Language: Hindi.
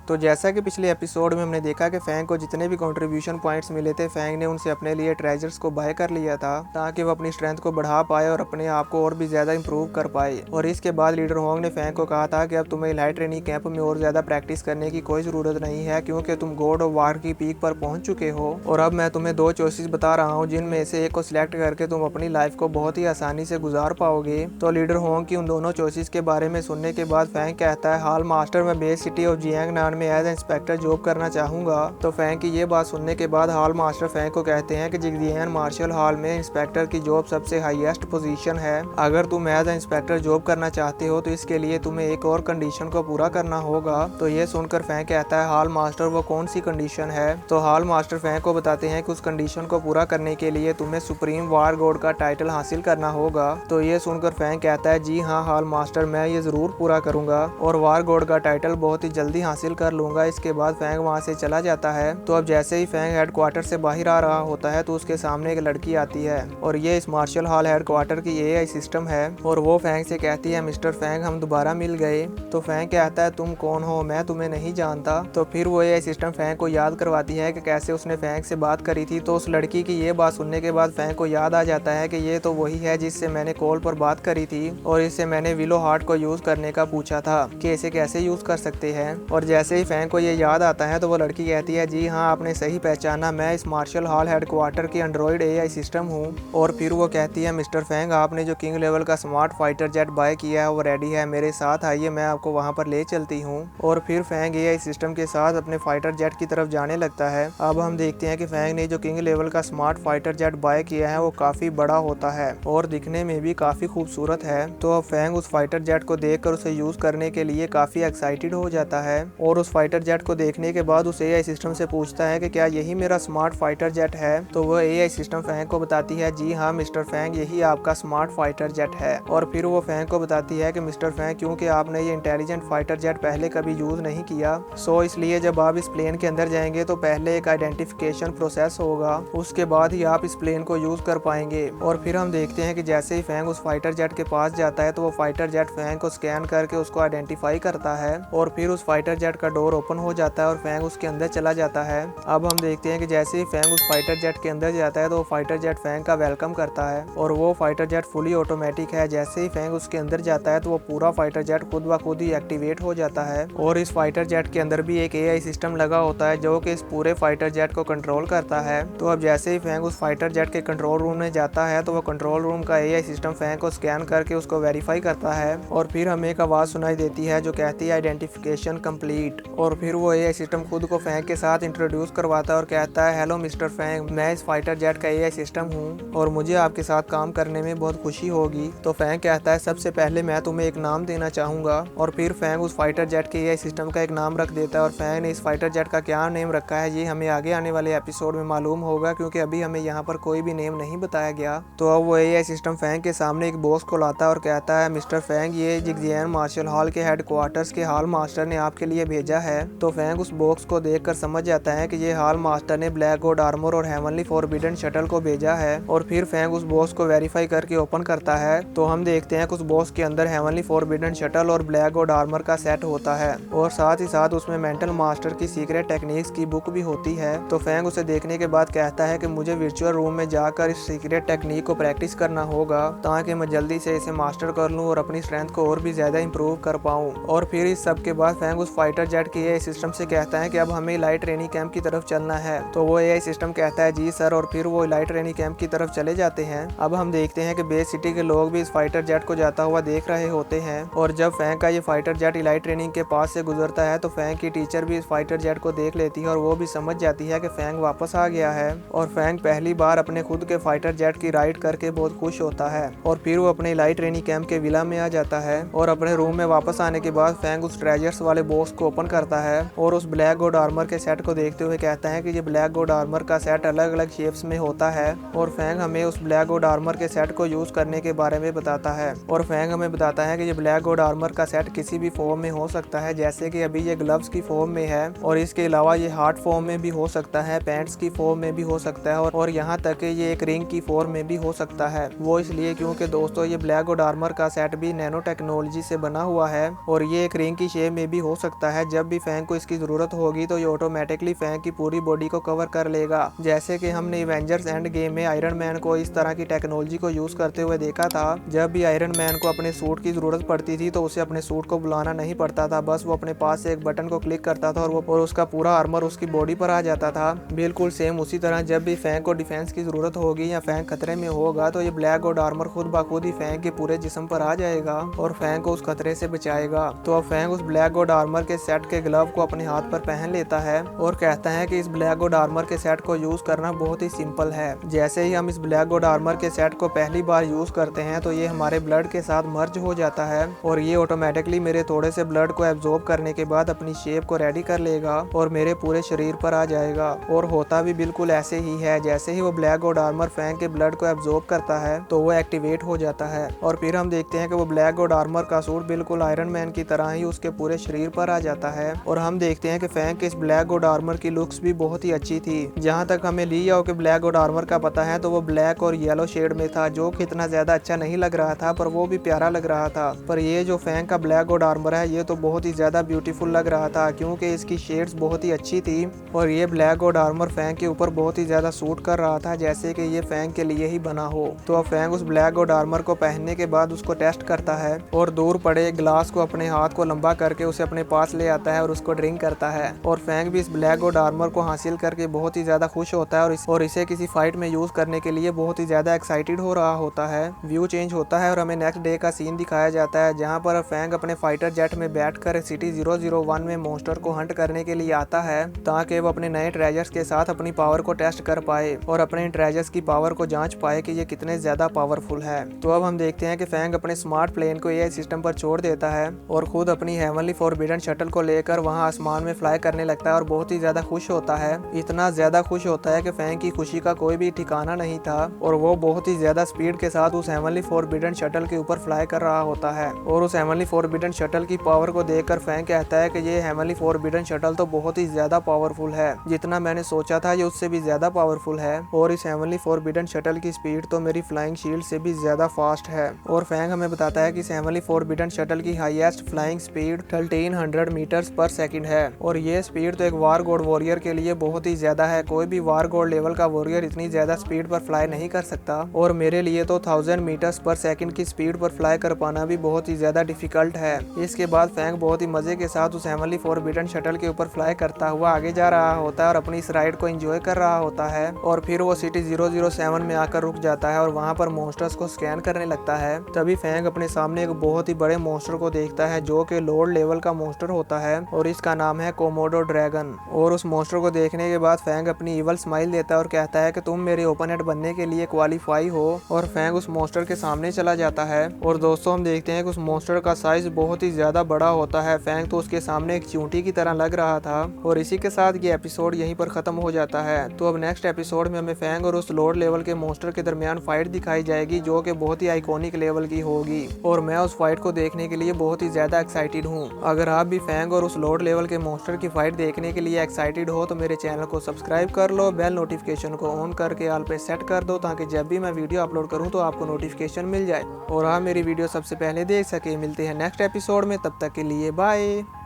तो जैसा कि पिछले एपिसोड में हमने देखा कि फैंग को जितने भी कंट्रीब्यूशन पॉइंट्स मिले थे, फैंग ने उनसे अपने लिए ट्रेजर्स को बाय कर लिया था ताकि वो अपनी स्ट्रेंथ को बढ़ा पाए और अपने आप को और भी ज़्यादा इंप्रूव कर पाए। और इसके बाद लीडर होंग ने फैंग को कहा था कि अब तुम्हें इलाइट ट्रेनिंग कैंप में और ज़्यादा प्रैक्टिस करने की कोई ज़रूरत नहीं है, क्योंकि तुम गॉड ऑफ वार की पीक पर पहुंच चुके हो। और अब मैं तुम्हें 2 चॉइसेस बता रहा हूँ, जिनमें से एक को सिलेक्ट करके तुम अपनी लाइफ को बहुत ही आसानी से गुजार पाओगे। तो लीडर होंग की उन दोनों चॉइसेस के बारे में सुनने के बाद फैंग कहता है, हाल मास्टर, मैं बेस सिटी ऑफ जियांगनान में एज इंस्पेक्टर जॉब करना चाहूंगा। तो फैंग की ये बात सुनने के बाद हाल मास्टर फैंग को कहते हैं कि जियांग मार्शल हॉल में इंस्पेक्टर की जॉब सबसे हाईएस्ट पोजीशन है। अगर तुम एज इंस्पेक्टर जॉब करना चाहते हो तो इसके लिए तुम्हें एक और कंडीशन को पूरा करना होगा। तो ये सुनकर फैंग कहता है, हाल मास्टर वो कौन सी कंडीशन है? तो हाल मास्टर फैंग को बताते हैं कि उस कंडीशन को पूरा करने के लिए तुम्हें सुप्रीम वार गॉड का टाइटल हासिल करना होगा। तो ये सुनकर फैंग कहता है, जी हाँ हाल मास्टर, मैं ये जरूर पूरा करूंगा और वार गॉड का टाइटल बहुत ही जल्दी हासिल कर लूंगा। इसके बाद फैंग वहाँ से चला जाता है। तो अब जैसे ही फैंग हेडक्वार्टर से बाहर आ रहा होता है तो उसके सामने एक लड़की आती है और ये इस मार्शल हॉल हेडक्वार्टर की एआई सिस्टम है। और वो फैंग से कहती है, मिस्टर फैंग हम दोबारा मिल गए। तो फैंग कहता है, तुम कौन हो? मैं तुम्हें नहीं जानता। तो फिर वो एआई सिस्टम फैंग को याद करवाती है कि कैसे उसने फैंग से बात करी थी। तो उस लड़की की ये बात सुनने के बाद फैंग को याद आ जाता है कि ये तो वही है जिससे मैंने कॉल पर बात करी थी और इससे मैंने विलो हार्ट को यूज करने का पूछा था कि इसे कैसे यूज कर सकते हैं। और जैसे ही फैंग को ये याद आता है तो वो लड़की कहती है, जी हाँ आपने सही पहचाना, मैं इस मार्शल हॉल हेडक्वार्टर की एंड्रॉइड एआई सिस्टम हूँ। और फिर वो कहती है, मिस्टर फैंग आपने जो किंग लेवल का स्मार्ट फाइटर जेट बाय किया है वो रेडी है, मेरे साथ आइए, मैं आपको वहाँ पर ले चलती हूँ। और फिर फैंग एआई सिस्टम के साथ अपने फाइटर जेट की तरफ जाने लगता है। अब हम देखते हैं कि फैंग ने जो किंग लेवल का स्मार्ट फाइटर जेट बाय किया है वो काफी बड़ा होता है और दिखने में भी काफी खूबसूरत है। तो अब फैंग उस फाइटर जेट को देखकर उसे यूज करने के लिए काफी एक्साइटेड हो जाता है और उस फाइटर जेट को देखने के बाद उस एआई सिस्टम से पूछता है कि क्या यही मेरा स्मार्ट फाइटर जेट है? तो वह एआई सिस्टम फैंग को बताती है, जी हाँ मिस्टर फैंग यही आपका स्मार्ट फाइटर जेट है। और फिर वो फैंग को बताती है कि मिस्टर फैंग क्योंकि आपने ये इंटेलिजेंट फाइटर जेट पहले कभी यूज नहीं किया, सो इसलिए जब आप इस प्लेन के अंदर जाएंगे तो पहले एक आइडेंटिफिकेशन प्रोसेस होगा, उसके बाद ही आप इस प्लेन को यूज कर पाएंगे। और फिर हम देखते हैं कि जैसे ही फैंग उस फाइटर जेट के पास जाता है तो वो फाइटर जेट फैंग को स्कैन करके उसको आइडेंटिफाई करता है और फिर उस फाइटर जेट का डोर ओपन हो जाता है और फैंग उसके अंदर चला जाता है। अब हम देखते हैं कि जैसे ही फैंग उस फाइटर जेट के अंदर जाता है तो वो फाइटर जेट फैंग का वेलकम करता है और वो फाइटर जेट फुली ऑटोमेटिक है। जैसे ही फैंग उसके अंदर जाता है तो वो पूरा फाइटर जेट खुद ब खुद ही एक्टिवेट हो जाता है और इस फाइटर जेट के अंदर भी एक एआई सिस्टम लगा होता है जो कि इस पूरे फाइटर जेट को कंट्रोल करता है। तो अब जैसे ही फैंग उस फाइटर जेट के कंट्रोल रूम में जाता है तो वो कंट्रोल रूम का एआई सिस्टम फैंग को स्कैन करके उसको वेरीफाई करता है और फिर हमें एक आवाज सुनाई देती है जो कहती है आइडेंटिफिकेशन कंप्लीट। और फिर वो एआई सिस्टम खुद को फैंग के साथ इंट्रोड्यूस करवाता है और कहता है, हेलो मिस्टर फैंग, मैं इस फाइटर जेट का एआई सिस्टम हूँ और मुझे आपके साथ काम करने में बहुत खुशी होगी। तो फैंग कहता है, सबसे पहले मैं तुम्हें एक नाम देना चाहूंगा। और फिर फैंग उस फाइटर जेट के एआई सिस्टम का एक नाम रख देता है और फैंग ने इस फाइटर जेट का क्या नेम रखा है ये हमें आगे आने वाले एपिसोड में मालूम होगा, क्योंकि अभी हमें यहाँ पर कोई भी नेम नहीं बताया गया। तो अब वो एआई सिस्टम फैंग के सामने एक बॉक्स को लाता है और कहता है, मिस्टर फैंग ये जियांग मार्शल हॉल के हेडक्वार्टर्स के हॉल मास्टर ने आपके लिए भेजा है। तो फैंग उस बॉक्स को देखकर समझ जाता है कि ये हॉल मास्टर ने ब्लैक गॉड आर्मर और हेवनली फॉरबिडन शटल को भेजा है। और फिर फैंग उस बॉक्स को वेरीफाई करके ओपन करता है तो हम देखते हैं कि उस बॉक्स के अंदर हेवनली फॉरबिडन शटल और ब्लैक गॉड आर्मर का सेट होता है और साथ ही साथ उसमें मेंटल मास्टर की सीक्रेट टेक्निक्स की बुक भी होती है। तो फैंग उसे देखने के बाद कहता है कि मुझे वर्चुअल रूम में जाकर इस सीक्रेट टेक्निक को प्रैक्टिस करना होगा ताकि मैं जल्दी से इसे मास्टर कर लूं और अपनी स्ट्रेंथ को और भी ज्यादा इंप्रूव कर पाऊं। और फिर इस सब के बाद फैंग उस फाइटर जेट के एआई सिस्टम से कहता है कि अब हमें इलाइट ट्रेनिंग कैंप की तरफ चलना है। तो वो एआई सिस्टम कहता है, जी सर। और फिर वो इलाइट ट्रेनिंग कैंप की तरफ चले जाते हैं। अब हम देखते हैं कि बेस सिटी के लोग भी इस फाइटर जेट को जाता हुआ देख रहे होते हैं और जब फैंग का ये फाइटर जेट इलाइट ट्रेनिंग के पास से गुजरता है तो फैंग की टीचर भी इस फाइटर जेट को देख लेती है और वो भी समझ जाती है कि फैंग वापस आ गया है। और फैंग पहली बार अपने खुद के फाइटर जेट की राइड करके बहुत खुश होता है और फिर वो अपने इलाइट ट्रेनिंग कैंप के विला में आ जाता है। और अपने रूम में वापस आने के बाद फैंग उस ट्रेजर्स वाले बॉक्स को ओपन करता है और उस ब्लैक गॉड आर्मर के सेट को देखते हुए कहता है कि ये ब्लैक गॉड आर्मर का सेट अलग अलग शेप्स में होता है। और फैंग हमें उस ब्लैक गॉड आर्मर के सेट को यूज करने के बारे में बताता है और फैंग हमें बताता है कि ये ब्लैक गॉड आर्मर का सेट किसी भी फॉर्म में हो सकता है, जैसे कि अभी ये ग्लव्स की फॉर्म में है और इसके अलावा ये हार्ट फॉर्म में भी हो सकता है, पैंट्स की फॉर्म में भी हो सकता है और यहाँ तक कि ये एक रिंग की फॉर्म में भी हो सकता है। वो इसलिए क्योंकि दोस्तों ये ब्लैक गॉड आर्मर का सेट भी नैनो टेक्नोलॉजी से बना हुआ है और ये एक रिंग की शेप में भी हो सकता है जब भी फैंग को इसकी जरूरत होगी तो ये ऑटोमेटिकली फैंग की पूरी बॉडी को कवर कर लेगा। जैसे कि हमने एवेंजर्स एंड गेम में आयरन मैन को इस तरह की टेक्नोलॉजी को यूज करते हुए देखा था। जब भी आयरन मैन को अपने सूट की जरूरत पड़ती थी तो उसे अपने सूट को बुलाना नहीं पड़ता था, बस वो अपने पास से एक बटन को क्लिक करता था और उसका पूरा आर्मर उसकी बॉडी पर आ जाता था। बिल्कुल सेम उसी तरह जब भी फैंग को डिफेंस की जरूरत होगी या फैंग खतरे में होगा तो ये ब्लैक गॉड आर्मर खुद ब खुद ही फैंग के पूरे जिस्म पर आ जाएगा और फैंग को उस खतरे से बचाएगा। तो अब फैंग उस ब्लैक गॉड आर्मर के सेट के ग्लव को अपने हाथ पर पहन लेता है और कहता है कि इस ब्लैक गॉड आर्मर के सेट को यूज करना बहुत ही सिंपल है। जैसे ही हम इस ब्लैक गॉड आर्मर के सेट को पहली बार यूज करते हैं तो ये हमारे ब्लड के साथ मर्ज हो जाता है और ये ऑटोमेटिकली मेरे थोड़े से ब्लड को एब्जॉर्ब करने के बाद अपनी शेप को रेडी कर लेगा और मेरे पूरे शरीर पर आ जाएगा। और होता भी बिल्कुल ऐसे ही है। जैसे ही वो ब्लैक गॉड आर्मर फैंग के ब्लड को एब्जॉर्ब करता है तो वो एक्टिवेट हो जाता है और फिर हम देखते हैं कि वो ब्लैक गॉड आर्मर का सूट बिल्कुल आयरन मैन की तरह ही उसके पूरे शरीर पर आ जाता है। और हम देखते हैं कि फैंग के इस ब्लैक गॉड आर्मर की लुक्स भी बहुत ही अच्छी थी। जहाँ तक हमें ली याओ के ब्लैक गॉड आर्मर का पता है तो वो ब्लैक और येलो शेड में था, जो कि इतना ज्यादा अच्छा नहीं लग रहा था, पर वो भी प्यारा लग रहा था। पर ये जो फैंग का ब्लैक गॉड आर्मर है ये तो बहुत ही ज्यादा ब्यूटीफुल लग रहा था, क्योंकि इसकी शेड्स बहुत ही अच्छी थी और ये ब्लैक गॉड आर्मर फैंग के ऊपर बहुत ही ज्यादा सूट कर रहा था, जैसे कि ये फैंग के लिए ही बना हो। तो अब फैंग उस ब्लैक गॉड आर्मर को पहनने के बाद उसको टेस्ट करता है और दूर पड़े ग्लास को अपने हाथ को लंबा करके उसे अपने पास ले आता है और उसको ड्रिंक करता है। और फैंग भी इस ब्लैक गॉड आर्मर को हासिल करके बहुत ही ज्यादा खुश होता है और इसे किसी फाइट में यूज करने के लिए बहुत ही ज्यादा एक्साइटेड हो रहा होता है। व्यू चेंज होता है और हमें नेक्स्ट डे का सीन दिखाया जाता है, जहाँ पर फैंग अपने फाइटर जेट में बैठकर सिटी 001 में मॉन्स्टर को हंट करने के लिए आता है, ताकि वो अपने नए ट्रेजर्स के साथ अपनी पावर को टेस्ट कर पाए और अपने ट्रेजर्स की पावर को जांच पाए कि ये कितने ज्यादा पावरफुल है। तो अब हम देखते हैं कि फैंग अपने स्मार्ट प्लेन को एआई सिस्टम पर छोड़ देता है और खुद अपनी हेवनली फॉरबिडन शटल को लेकर वहां आसमान में फ्लाई करने लगता है और बहुत ही ज्यादा खुश होता है। इतना ज्यादा खुश होता है कि फैंग की खुशी का कोई भी ठिकाना नहीं था और वो बहुत ही ज्यादा स्पीड के साथ उस हेवनली फॉरबिडन शटल के ऊपर फ्लाई कर रहा होता है। और उस हेवनली फॉरबिडन शटल की पावर को देखकर फैंग कहता है कि ये हेवनली फॉरबिडन शटल तो बहुत ही ज्यादा पावरफुल है, जितना मैंने सोचा था ये उससे भी ज्यादा पावरफुल है और इस हेवनली फॉरबिडन शटल की स्पीड तो मेरी फ्लाइंग शील्ड से भी ज्यादा फास्ट है। और फैंग हमें बताता है कि इस हेवनली फॉरबिडन शटल की हाईएस्ट फ्लाइंग स्पीड 1300 मीटर्स पर सेकंड है और ये स्पीड तो एक वार गॉड वॉरियर के लिए बहुत ही ज्यादा है। कोई भी वार गॉड लेवल का वॉरियर इतनी ज्यादा स्पीड पर फ्लाई नहीं कर सकता और मेरे लिए तो 1000 मीटर्स पर सेकंड की स्पीड पर फ्लाई कर पाना भी बहुत ही ज्यादा डिफिकल्ट है। इसके बाद फैंग बहुत ही मजे के साथ उस हेवनली फॉरबिडन शटल के ऊपर फ्लाई करता हुआ आगे जा रहा होता है और अपनी इस राइड को एंजॉय कर रहा होता है। और फिर वो सिटी 007 में आकर रुक जाता है और वहाँ पर मॉन्स्टर्स को स्कैन करने लगता है। तभी फैंग अपने सामने एक बहुत ही बड़े मॉन्स्टर को देखता है, जो कि लोअर लेवल का मॉन्स्टर होता है और इसका नाम है कोमोडो ड्रैगन। और उस मॉन्स्टर को देखने के बाद फैंग अपनी इवल स्माइल देता है और कहता है कि तुम मेरे ओपोनेंट बनने के लिए क्वालिफाई हो। और फैंग उस मॉन्स्टर के सामने चला जाता है और दोस्तों हम देखते हैं कि उस मॉन्स्टर का साइज बहुत ही ज्यादा बड़ा होता है। फैंग तो उसके सामने एक चींटी की तरह लग रहा था। और इसी के साथ ये एपिसोड यहीं पर खत्म हो जाता है। तो अब नेक्स्ट एपिसोड में हमें फैंग और उस लोअर लेवल के मॉन्स्टर के दरमियान फाइट दिखाई जाएगी, जो कि बहुत ही आइकॉनिक लेवल की होगी और मैं उस फाइट को देखने के लिए बहुत ही ज्यादा एक्साइटेड हूँ। अगर आप भी फैंग और उस लोअर लेवल के मॉन्स्टर की फाइट देखने के लिए एक्साइटेड हो तो मेरे चैनल को सब्सक्राइब कर लो, बेल नोटिफिकेशन को ऑन करके ऑल पे सेट कर दो, ताकि जब भी मैं वीडियो अपलोड करूँ तो आपको नोटिफिकेशन मिल जाए और आप मेरी वीडियो सबसे पहले देख सके। मिलते हैं नेक्स्ट एपिसोड में, तब तक के लिए बाय।